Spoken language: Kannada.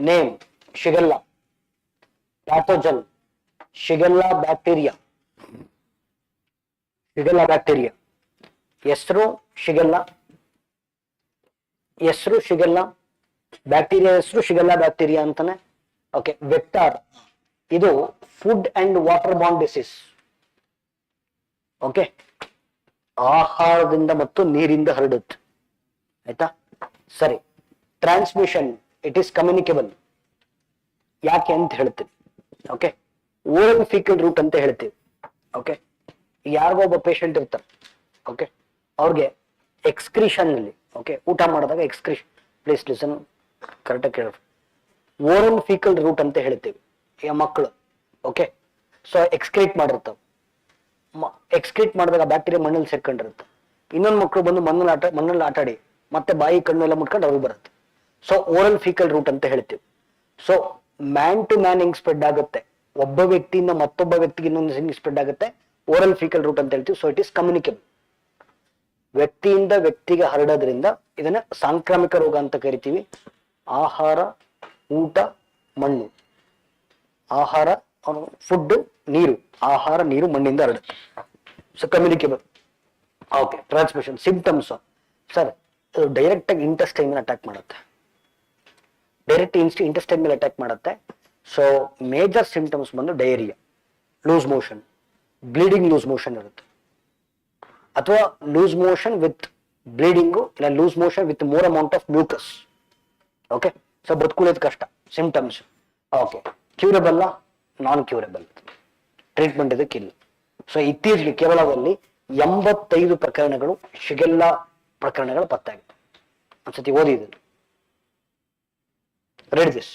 ನೇಮ್ ಶಿಗಲ್ಲ. Pathogen ಶಿಗಲ್ಲ bacteria. ಶಿಗಲ್ಲ ಬ್ಯಾಕ್ಟೀರಿಯಾ ಹೆಸರು ಶಿಗಲ್ಲ, ಹೆಸರು ಶಿಗಲ್ಲ, ಬ್ಯಾಕ್ಟೀರಿಯಾ ಹೆಸರು ಶಿಗಲ್ಲ ಬ್ಯಾಕ್ಟೀರಿಯಾ ಅಂತಾನೆ. ಓಕೆ. ವೆಕ್ಟಾರ್ ಇದು food and water bond disease. Okay. ಆಹಾರದಿಂದ ಮತ್ತು ನೀರಿಂದ ಹರಡುತ್ತೆ. ಆಯ್ತಾ? ಸರಿ. Transmission it is communicable. ಯಾಕೆ ಅಂತ ಹೇಳ್ತೀವಿ. ಓಕೆ. ಓರಲ್ ಫೀಕಲ್ ರೂಟ್ ಅಂತ ಹೇಳ್ತೀವಿ. ಓಕೆ. ಯಾರಿಗೋ ಒಬ್ಬ ಪೇಷಂಟ್ ಇರ್ತಾರೆ. ಓಕೆ. ಅವ್ರಿಗೆ ಎಕ್ಸ್ಕ್ರಿಷನ್ ಅಲ್ಲಿ, ಓಕೆ, ಊಟ ಮಾಡಿದಾಗ ಎಕ್ಸ್ಕ್ರಿಷನ್, ಪ್ಲೀಸ್ ಲಿಸನ್, ಕರೆಕ್ಟಾಗಿ ಕೇಳ್ರಿ. ಓರಲ್ ಫೀಕಲ್ ರೂಟ್ ಅಂತ ಹೇಳ್ತೀವಿ. ಈಗ ಮಕ್ಕಳು, ಓಕೆ, ಸೊ ಎಕ್ಸ್ಕ್ರೀಟ್ ಮಾಡಿರ್ತಾವ. ಎಕ್ಸ್ಕ್ರೀಟ್ ಮಾಡಿದಾಗ ಬ್ಯಾಕ್ಟೀರಿಯಾ ಮಣ್ಣಲ್ಲಿ ಸೇರ್ಕೊಂಡಿರುತ್ತೆ. ಇನ್ನೊಂದು ಮಕ್ಕಳು ಬಂದು ಮಣ್ಣಲ್ಲಿ ಆಟಾಡಿ ಮತ್ತೆ ಬಾಯಿ ಕಣ್ಣು ಎಲ್ಲ ಮುಟ್ಕೊಂಡು ಅವ್ರಿಗೆ ಬರುತ್ತೆ. ಸೊ ಓರಲ್ ಫೀಕಲ್ ರೂಟ್ ಅಂತ ಹೇಳ್ತೀವಿ. ಸೊ ಮ್ಯಾನ್ ಟು ಮ್ಯಾನ್ ಹಿಂಗ್ ಸ್ಪ್ರೆಡ್ ಆಗುತ್ತೆ, ಒಬ್ಬ ವ್ಯಕ್ತಿಯಿಂದ ಮತ್ತೊಬ್ಬ ವ್ಯಕ್ತಿಗೆ ಇನ್ನೊಂದು ಹಿಂಗ್ ಸ್ಪ್ರೆಡ್ ಆಗುತ್ತೆ. ಓರಲ್ ಫೀಕಲ್ ರೂಟ್ ಅಂತ ಹೇಳ್ತೀವಿ. So it is communicable. ವ್ಯಕ್ತಿಯಿಂದ ವ್ಯಕ್ತಿಗೆ ಹರಡೋದ್ರಿಂದ ಇದನ್ನ ಸಾಂಕ್ರಾಮಿಕ ರೋಗ ಅಂತ ಕರಿತೀವಿ. ಆಹಾರ, ಊಟ, ಮಣ್ಣು. ಆಹಾರ, ಫುಡ್, ನೀರು. ಆಹಾರ, ನೀರು, ಮಣ್ಣಿಂದ ಹರಡುತ್ತೆ. So communicable. Okay. Transmission. Symptoms sir, direct ಆಗಿ ಇಂಟೆಸ್ಟೈನ್ ಮೇಲೆ ಅಟ್ಯಾಕ್ ಮಾಡುತ್ತೆ. ಡೈರೆಕ್ಟ್ ಇಂಟೆಸ್ಟೈನ್ ಮೇಲೆ ಅಟ್ಯಾಕ್ ಮಾಡುತ್ತೆ. ಸೊ ಮೇಜರ್ ಸಿಂಪ್ಟಮ್ಸ್ ಬಂದು diarrhoea, loose motion, bleeding, loose motion ಇರುತ್ತೆ. ಅಥವಾ ಲೂಸ್ ಮೋಷನ್ ವಿತ್ ಬ್ಲೀಡಿಂಗು, ಇಲ್ಲ loose motion with more amount of mucus. Okay. So ಬದುಕುಳಿಯೋದು ಕಷ್ಟ. Symptoms. Okay. Curable, non curable, treatment ಇದಕ್ಕಿಲ್ಲ. ಸೊ ಇತ್ತೀಚೆಗೆ ಕೇರಳದಲ್ಲಿ 85 ಪ್ರಕರಣಗಳು ಶಿಗೆಲ್ಲ ಪ್ರಕರಣಗಳು ಪತ್ತಾಗಿದೆ. ಒಂದ್ಸತಿ ಓದಿದ್ರು. Read this.